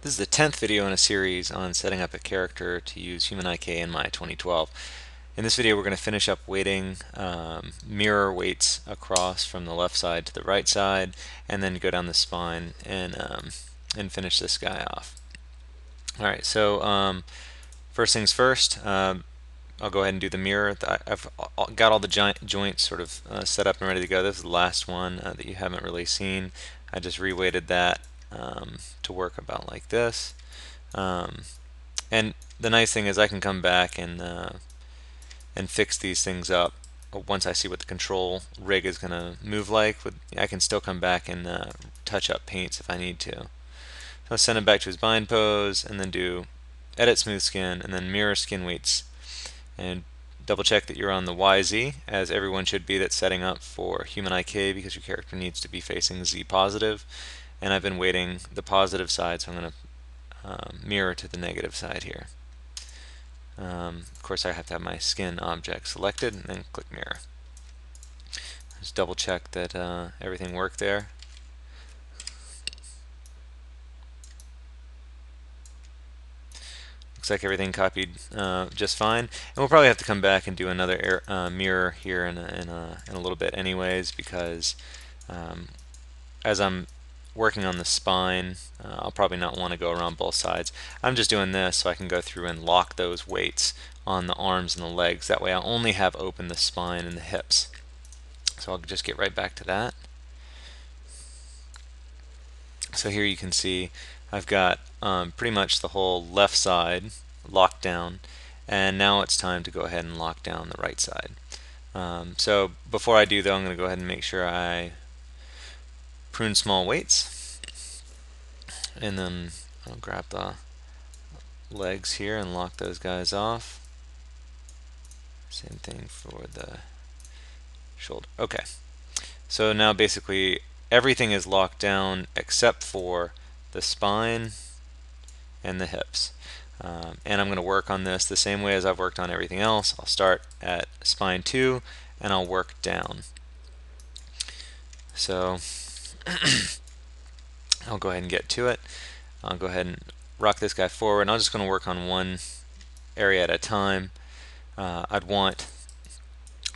This is the 10th video in a series on setting up a character to use Human IK in my 2012. In this video we're going to finish up weighting mirror weights across from the left side to the right side, and then go down the spine and finish this guy off. Alright, so first things first, I'll go ahead and do the mirror. I've got all the joints sort of set up and ready to go. This is the last one that you haven't really seen. I just reweighted that to work about like this. And the nice thing is I can come back and fix these things up once I see what the control rig is going to move like. I can still come back and touch up paints if I need to. So I'll send him back to his bind pose and then do edit smooth skin and then mirror skin weights, and double check that you're on the YZ, as everyone should be that's setting up for Human IK, because your character needs to be facing Z positive. And I've been weighting the positive side, so I'm going to mirror to the negative side here. Of course I have to have my skin object selected and then click mirror. Just double check that everything worked there. Looks like everything copied just fine, and we'll probably have to come back and do another mirror here in a little bit anyways, because as I'm working on the spine, I'll probably not want to go around both sides. I'm just doing this so I can go through and lock those weights on the arms and the legs. That way I'll only have open the spine and the hips. So I'll just get right back to that. So here you can see I've got pretty much the whole left side locked down, and now it's time to go ahead and lock down the right side. So before I do though, I'm going to go ahead and make sure I prune small weights, and then I'll grab the legs here and lock those guys off. Same thing for the shoulder. Okay, so now basically everything is locked down except for the spine and the hips. And I'm going to work on this the same way as I've worked on everything else. I'll start at spine 2 and I'll work down. So I'll go ahead and get to it. I'll go ahead and rock this guy forward, and I'm just going to work on one area at a time. I'd want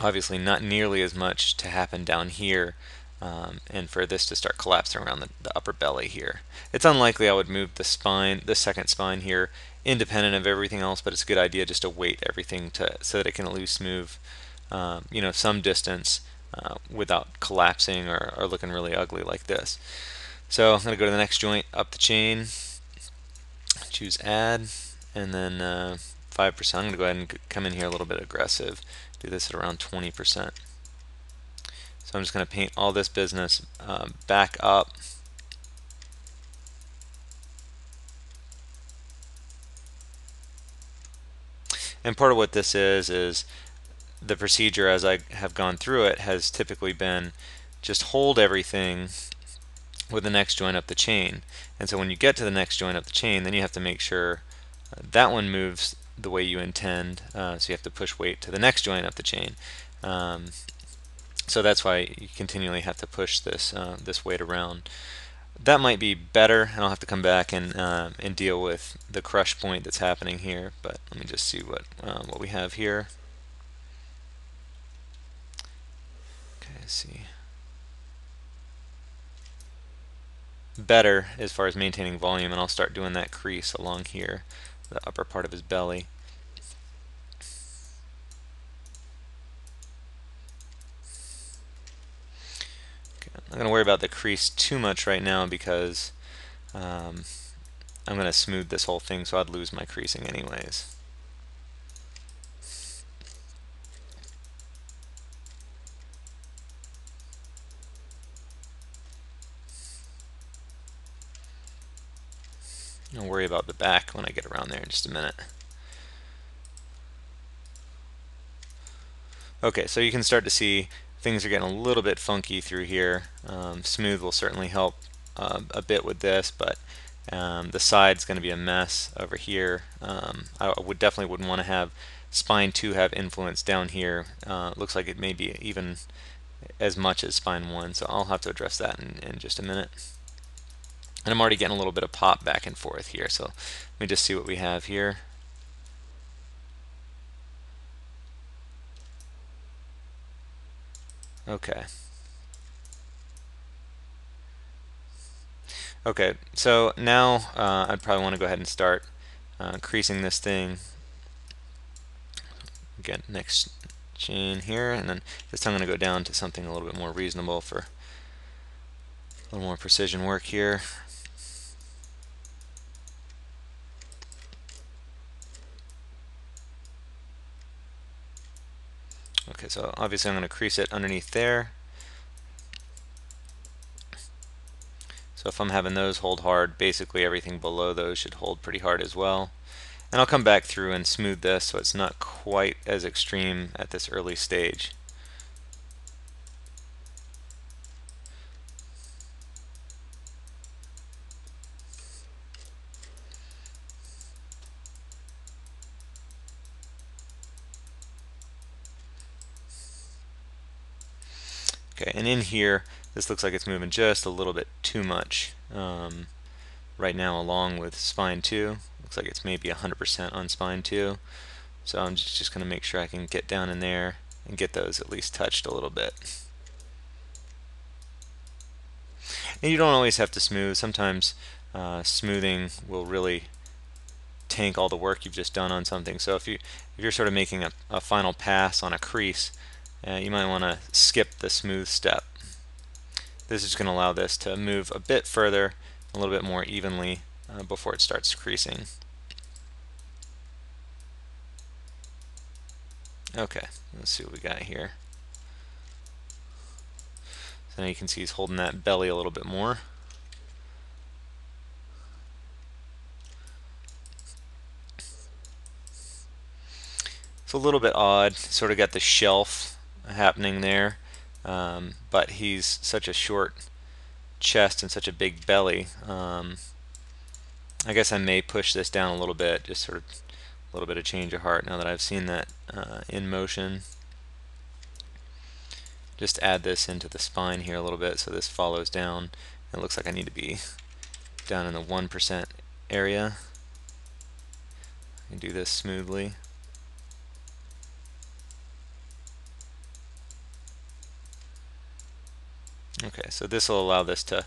obviously not nearly as much to happen down here, and for this to start collapsing around the upper belly here. It's unlikely I would move the spine, the second spine here, independent of everything else, but it's a good idea just to weight everything so that it can at least move some distance without collapsing or looking really ugly like this. So I'm going to go to the next joint up the chain, choose add, and then 5%. I'm going to go ahead and come in here a little bit aggressive, do this at around 20%. So I'm just going to paint all this business back up. And part of what this is the procedure as I have gone through it has typically been just hold everything with the next joint up the chain. And so when you get to the next joint up the chain, then you have to make sure that one moves the way you intend. So you have to push weight to the next joint up the chain. So that's why you continually have to push this weight around. That might be better, and I'll have to come back and deal with the crush point that's happening here. But let me just see what we have here. Okay, let's see. Better as far as maintaining volume, and I'll start doing that crease along here, the upper part of his belly. Okay, I'm not going to worry about the crease too much right now because I'm going to smooth this whole thing, so I'd lose my creasing anyways. I'll worry about the back when I get around there in just a minute. Okay, so you can start to see things are getting a little bit funky through here. Smooth will certainly help a bit with this, but the side's going to be a mess over here. I definitely wouldn't want to have spine 2 have influence down here. Looks like it may be even as much as spine 1, so I'll have to address that in just a minute. And I'm already getting a little bit of pop back and forth here, so let me just see what we have here. Okay. Okay, so now I'd probably want to go ahead and start creasing this thing. Again, next chain here, and then this time I'm going to go down to something a little bit more reasonable for a little more precision work here. Okay, so obviously I'm going to crease it underneath there. So if I'm having those hold hard, basically everything below those should hold pretty hard as well. And I'll come back through and smooth this so it's not quite as extreme at this early stage. Okay, and in here, this looks like it's moving just a little bit too much right now along with spine 2. Looks like it's maybe 100% on spine 2. So I'm just going to make sure I can get down in there and get those at least touched a little bit. And you don't always have to smooth. Sometimes smoothing will really tank all the work you've just done on something. So if you're sort of making a final pass on a crease, you might want to skip the smooth step. This is going to allow this to move a bit further, a little bit more evenly before it starts creasing. Okay, let's see what we got here. So now you can see he's holding that belly a little bit more. It's a little bit odd, sort of got the shelf happening there, but he's such a short chest and such a big belly. I guess I may push this down a little bit, just sort of a little bit of change of heart now that I've seen that in motion. Just add this into the spine here a little bit so this follows down. It looks like I need to be down in the 1% area. I can do this smoothly. Okay, so this will allow this to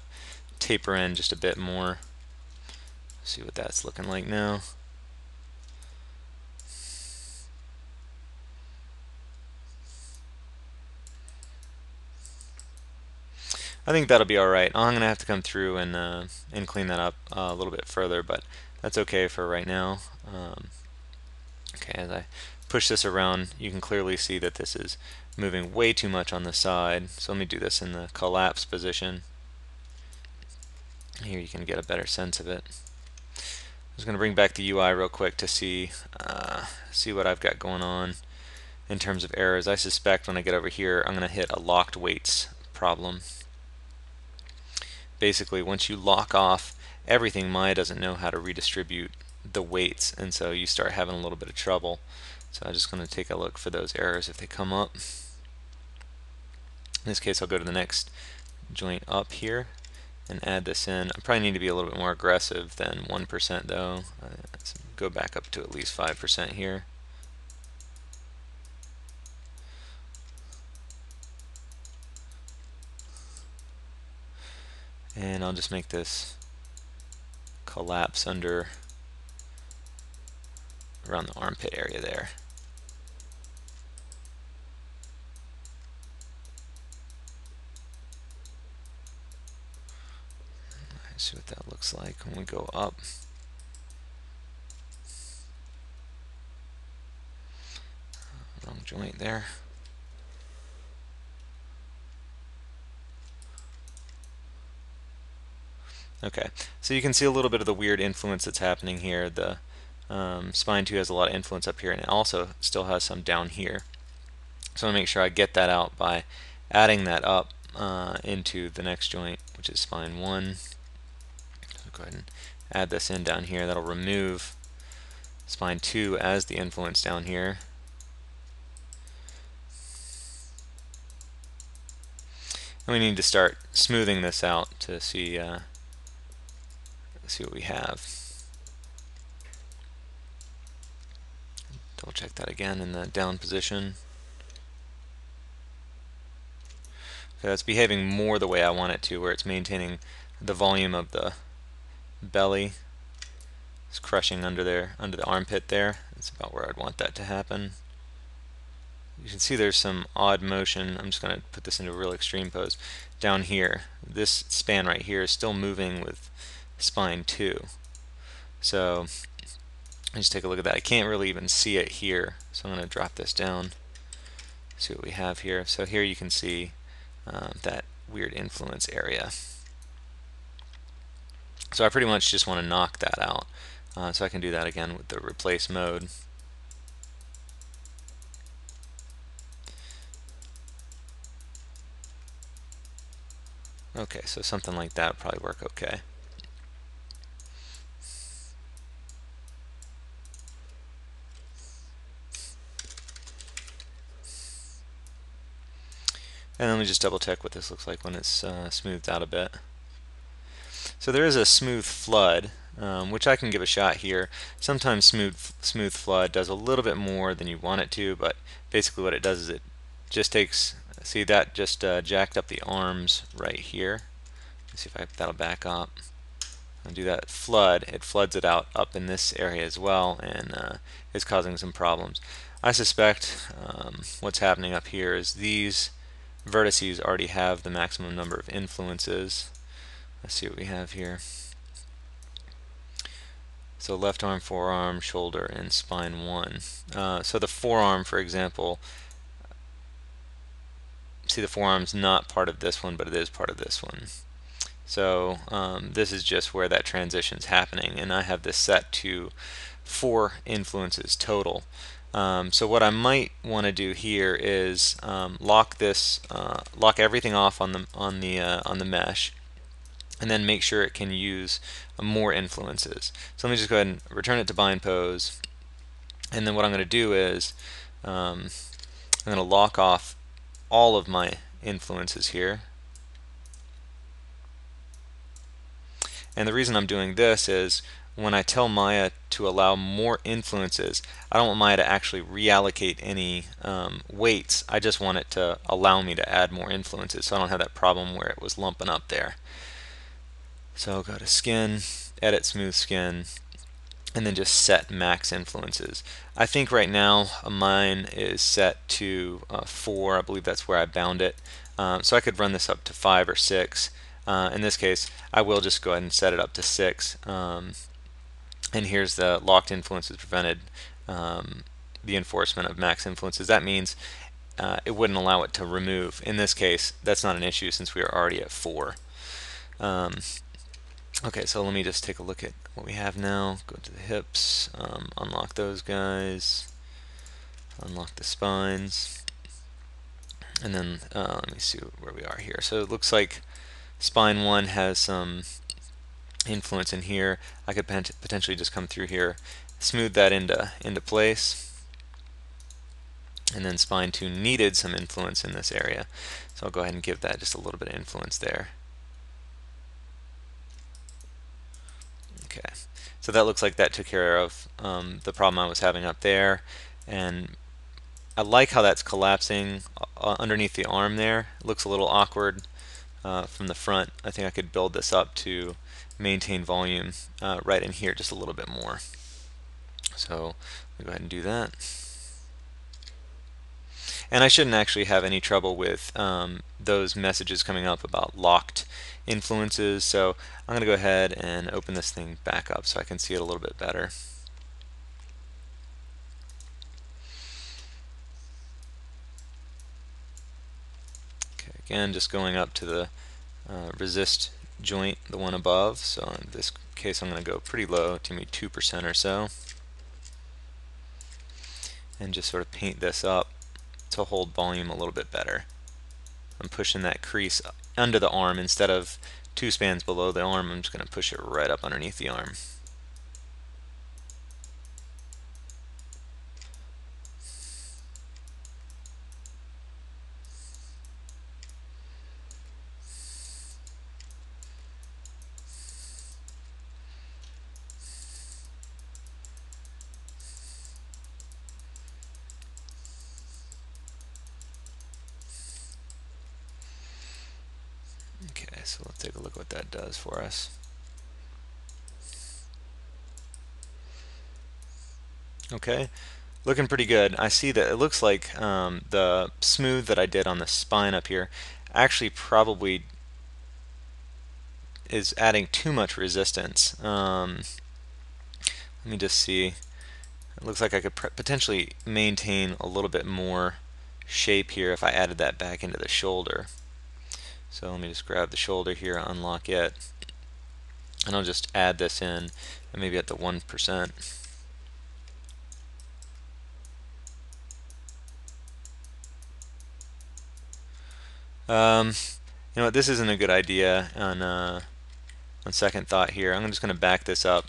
taper in just a bit more. See what that's looking like now. I think that'll be alright. I'm going to have to come through and clean that up a little bit further, but that's okay for right now. Okay, as I push this around, you can clearly see that this is moving way too much on the side. So let me do this in the collapse position. Here you can get a better sense of it. I'm just going to bring back the UI real quick to see what I've got going on in terms of errors. I suspect when I get over here, I'm going to hit a locked weights problem. Basically, once you lock off everything, Maya doesn't know how to redistribute the weights, and so you start having a little bit of trouble. So I'm just going to take a look for those errors if they come up. In this case, I'll go to the next joint up here and add this in. I probably need to be a little bit more aggressive than 1% though. Let's go back up to at least 5% here. And I'll just make this collapse under around the armpit area there. Let's see what that looks like when we go up. Wrong joint there. Okay, so you can see a little bit of the weird influence that's happening here. The spine 2 has a lot of influence up here, and it also still has some down here. So I want to make sure I get that out by adding that up into the next joint, which is spine 1. So go ahead and add this in down here. That'll remove spine 2 as the influence down here. And we need to start smoothing this out to see Let's see what we have. Double check that again in the down position. So it's behaving more the way I want it to, where it's maintaining the volume of the belly. It's crushing under there, under the armpit there. That's about where I'd want that to happen. You can see there's some odd motion. I'm just going to put this into a real extreme pose. Down here, this span right here is still moving with spine 2. So just take a look at that. I can't really even see it here, so I'm going to drop this down. See what we have here. So here you can see that weird influence area. So I pretty much just want to knock that out. So I can do that again with the replace mode. Okay, so something like that would probably work okay. And then we just double check what this looks like when it's smoothed out a bit. So there is a smooth flood, which I can give a shot here. Sometimes smooth flood does a little bit more than you want it to, but basically what it does is it just takes, see that just jacked up the arms right here. Let's see if that'll back up. I'll do that flood. It floods it out up in this area as well, and is causing some problems. I suspect what's happening up here is these vertices already have the maximum number of influences. Let's see what we have here. So left arm, forearm, shoulder, and spine 1. So the forearm, for example, see the forearm's not part of this one, but it is part of this one. So this is just where that transition's happening, and I have this set to 4 influences total. So what I might want to do here is lock everything off on the mesh, and then make sure it can use more influences. So let me just go ahead and return it to bind pose, and then what I'm going to do is I'm going to lock off all of my influences here. And the reason I'm doing this is when I tell Maya to allow more influences, I don't want Maya to actually reallocate any weights. I just want it to allow me to add more influences, so I don't have that problem where it was lumping up there. So I'll go to skin, edit smooth skin, and then just set max influences. I think right now mine is set to 4. I believe that's where I bound it. So I could run this up to 5 or 6. In this case, I will just go ahead and set it up to 6. And here's the locked influences prevented the enforcement of max influences. That means it wouldn't allow it to remove. In this case, that's not an issue since we are already at 4. Okay, so let me just take a look at what we have now. Go to the hips, unlock those guys, unlock the spines, and then let me see where we are here. So it looks like spine 1 has some influence in here. I could potentially just come through here, smooth that into place, and then spine 2 needed some influence in this area. So I'll go ahead and give that just a little bit of influence there. Okay, so that looks like that took care of the problem I was having up there, and I like how that's collapsing underneath the arm there. It looks a little awkward from the front. I think I could build this up to maintain volume right in here just a little bit more. So we'll go ahead and do that. And I shouldn't actually have any trouble with those messages coming up about locked influences. So I'm going to go ahead and open this thing back up so I can see it a little bit better. Okay, again, just going up to the resist joint, the one above. So in this case, I'm going to go pretty low, to maybe 2% or so, and just sort of paint this up to hold volume a little bit better. I'm pushing that crease under the arm instead of 2 spans below the arm. I'm just going to push it right up underneath the arm. So let's take a look what that does for us. Okay, looking pretty good. I see that it looks like the smooth that I did on the spine up here actually probably is adding too much resistance. Let me just see. It looks like I could potentially maintain a little bit more shape here if I added that back into the shoulder. So let me just grab the shoulder here, unlock it, and I'll just add this in, and maybe at the 1%. You know what, this isn't a good idea on second thought here. I'm just going to back this up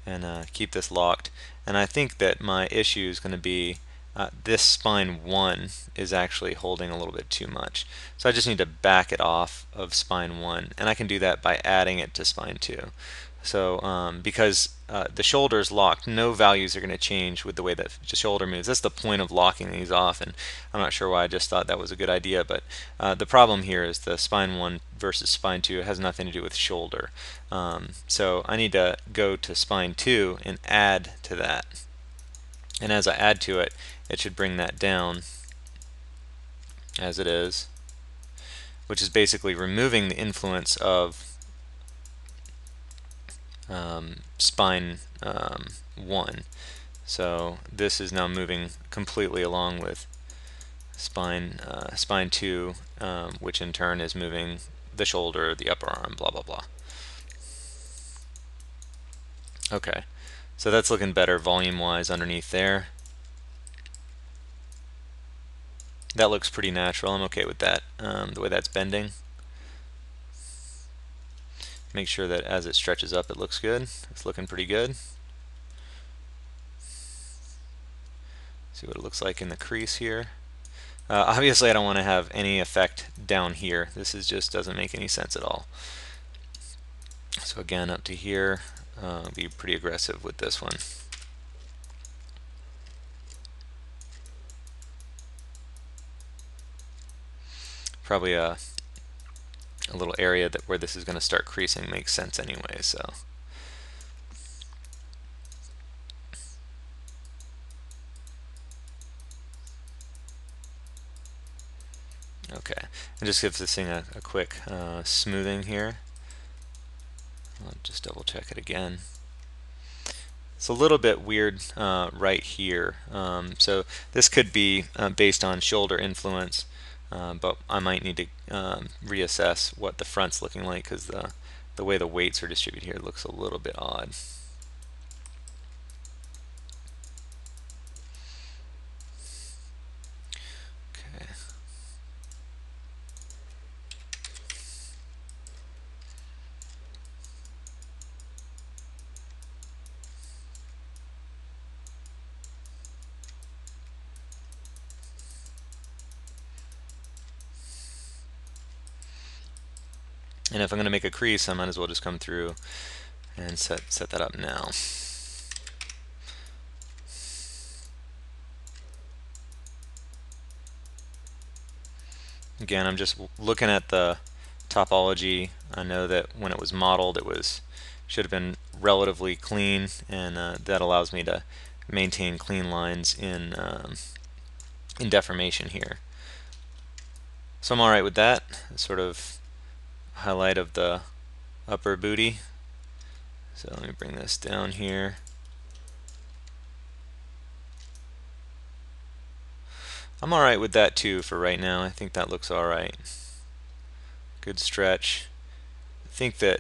and keep this locked. And I think that my issue is going to be this spine 1 is actually holding a little bit too much. So I just need to back it off of spine 1, and I can do that by adding it to spine 2. So because the shoulder is locked, no values are going to change with the way that the shoulder moves. That's the point of locking these off, and I'm not sure why I just thought that was a good idea, but the problem here is the spine 1 versus spine 2 has nothing to do with shoulder. So I need to go to spine 2 and add to that. And as I add to it, it should bring that down as it is, which is basically removing the influence of spine 1. So this is now moving completely along with spine 2, which in turn is moving the shoulder, the upper arm, blah blah blah. Okay, so that's looking better volume wise underneath there. That looks pretty natural. I'm okay with that, the way that's bending. Make sure that as it stretches up it looks good. It's looking pretty good. See what it looks like in the crease here. Obviously I don't want to have any effect down here. This is just doesn't make any sense at all. So again, up to here, be pretty aggressive with this one. Probably a little area that where this is going to start creasing makes sense anyway. So okay, and just gives this thing a quick smoothing here. I'll just double check it again. It's a little bit weird right here. So this could be based on shoulder influence, but I might need to reassess what the front's looking like, because the way the weights are distributed here looks a little bit odd. Okay. And if I'm going to make a crease, I might as well just come through and set that up now. Again, I'm just looking at the topology. I know that when it was modeled, should have been relatively clean, and that allows me to maintain clean lines in deformation here. So I'm alright with that. Sort of highlight of the upper booty. So let me bring this down here. I'm alright with that too for right now. I think that looks alright. Good stretch. I think that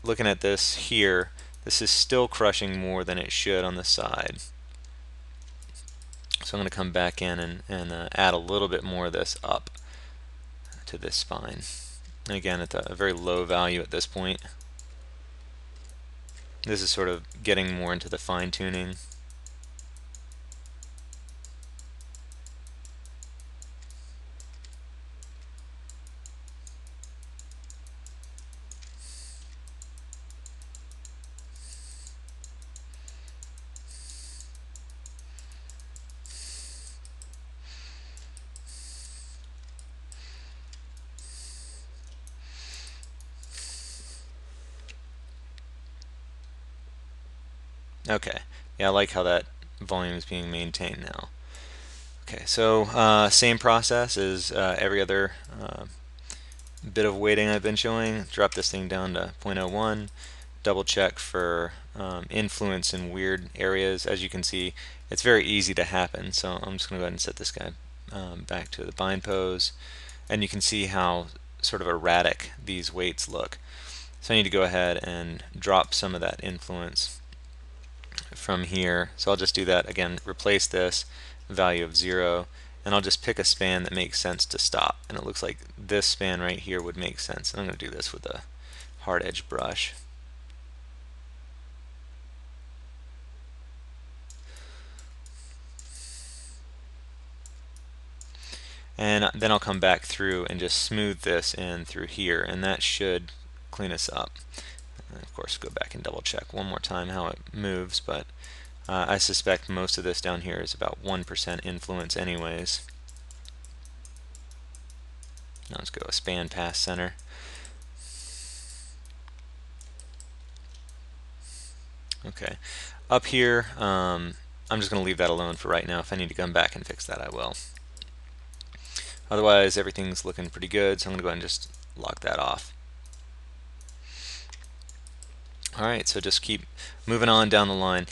looking at this here, this is still crushing more than it should on the side. So I'm going to come back in and add a little bit more of this up to this spine. And again, at a very low value at this point. This is sort of getting more into the fine tuning. Okay, yeah, I like how that volume is being maintained now. Okay, so same process as every other bit of weighting I've been showing. Drop this thing down to 0.01, double check for influence in weird areas. As you can see, it's very easy to happen, so I'm just going to go ahead and set this guy back to the bind pose, and you can see how sort of erratic these weights look. So I need to go ahead and drop some of that influence from here. So I'll just do that again, replace this value of 0, and I'll just pick a span that makes sense to stop. And it looks like this span right here would make sense. And I'm going to do this with a hard edge brush. And then I'll come back through and just smooth this in through here, and that should clean us up. And of course, go back and double check one more time how it moves, but I suspect most of this down here is about 1% influence anyways. Now let's go a span past center. Okay, up here, I'm just going to leave that alone for right now. If I need to come back and fix that, I will. Otherwise, everything's looking pretty good, so I'm going to go ahead and just lock that off. Alright, so just keep moving on down the line.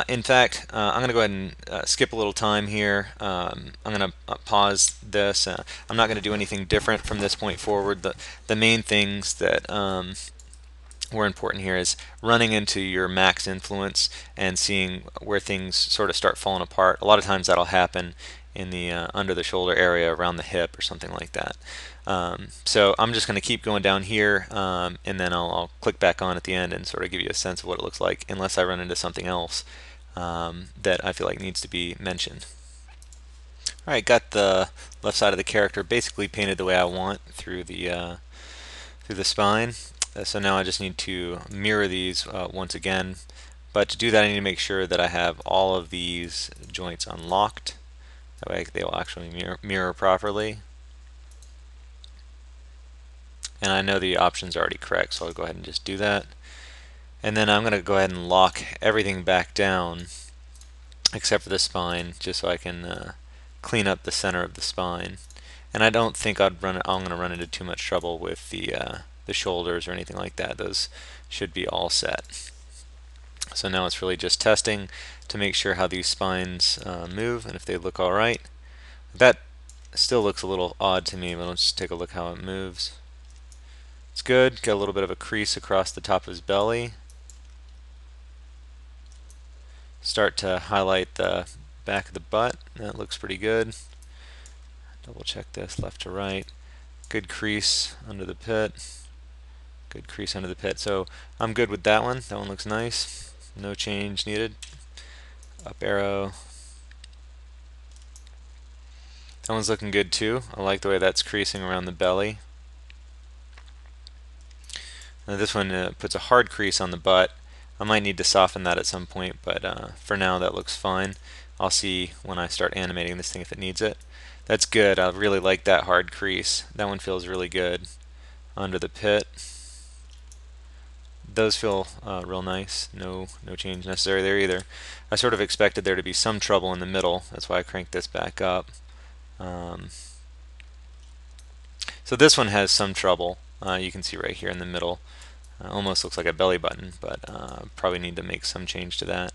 In fact, I'm going to go ahead and skip a little time here. I'm going to pause this. I'm not going to do anything different from this point forward. The main things that were important here is running into your max influence and seeing where things sort of start falling apart. A lot of times that'll happen in the under the shoulder area, around the hip or something like that. So I'm just going to keep going down here, and then I'll click back on at the end and sort of give you a sense of what it looks like, unless I run into something else that I feel like needs to be mentioned. Alright, got the left side of the character basically painted the way I want through the spine. So now I just need to mirror these once again. But to do that, I need to make sure that I have all of these joints unlocked. That way they will actually mirror properly. And I know the options are already correct, so I'll go ahead and just do that. And then I'm going to go ahead and lock everything back down except for the spine, just so I can clean up the center of the spine. And I don't think I'm going to run into too much trouble with the shoulders or anything like that. Those should be all set. So now it's really just testing to make sure how these spines move and if they look all right. That still looks a little odd to me, but let's just take a look how it moves. It's good. Got a little bit of a crease across the top of his belly. Start to highlight the back of the butt. That looks pretty good. Double check this left to right. Good crease under the pit. Good crease under the pit. So I'm good with that one. That one looks nice. No change needed. Up arrow. That one's looking good too. I like the way that's creasing around the belly. Now this one puts a hard crease on the butt. I might need to soften that at some point, but for now that looks fine. I'll see when I start animating this thing if it needs it. That's good. I really like that hard crease. That one feels really good. Under the pit. Those feel real nice. No change necessary there either. I sort of expected there to be some trouble in the middle. That's why I cranked this back up. So this one has some trouble. You can see right here in the middle. Almost looks like a belly button, but probably need to make some change to that.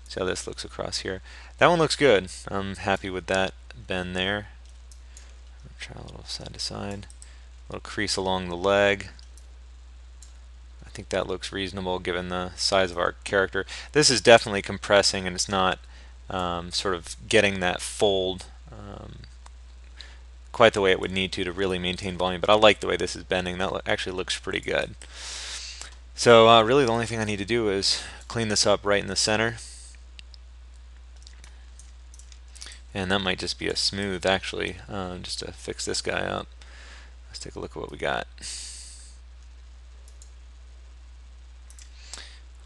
See how this looks across here. That one looks good. I'm happy with that bend there. Try a little side to side. A little crease along the leg. I think that looks reasonable given the size of our character. This is definitely compressing, and it's not sort of getting that fold quite the way it would need to really maintain volume, but I like the way this is bending. That actually looks pretty good. So really the only thing I need to do is clean this up right in the center. And that might just be a smooth actually, just to fix this guy up. Let's take a look at what we got.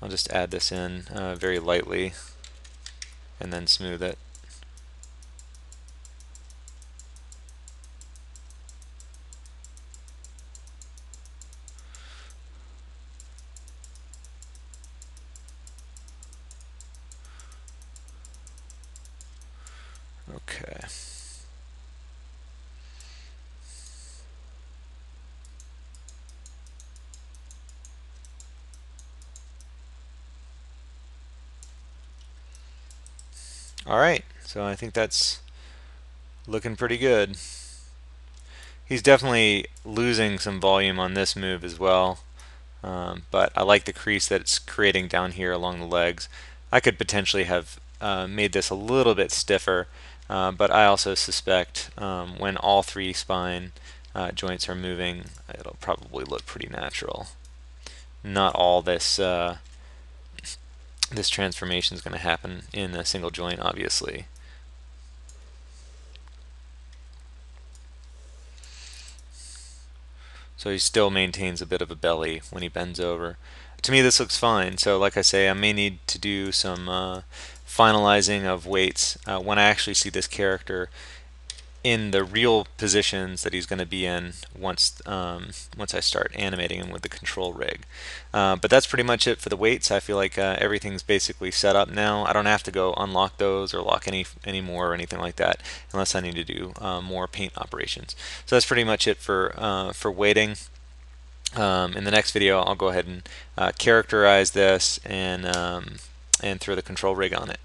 I'll just add this in very lightly and then smooth it. Alright, so I think that's looking pretty good. He's definitely losing some volume on this move as well, but I like the crease that it's creating down here along the legs. I could potentially have made this a little bit stiffer, but I also suspect when all three spine joints are moving, it'll probably look pretty natural. Not all this this transformation is going to happen in a single joint, obviously. So he still maintains a bit of a belly when he bends over. To me, this looks fine. So like I say, I may need to do some finalizing of weights when I actually see this character in the real positions that he's going to be in once I start animating him with the control rig. But that's pretty much it for the weights. I feel like everything's basically set up now. I don't have to go unlock those or lock any more or anything like that unless I need to do more paint operations. So that's pretty much it for weighting. In the next video, I'll go ahead and characterize this and throw the control rig on it.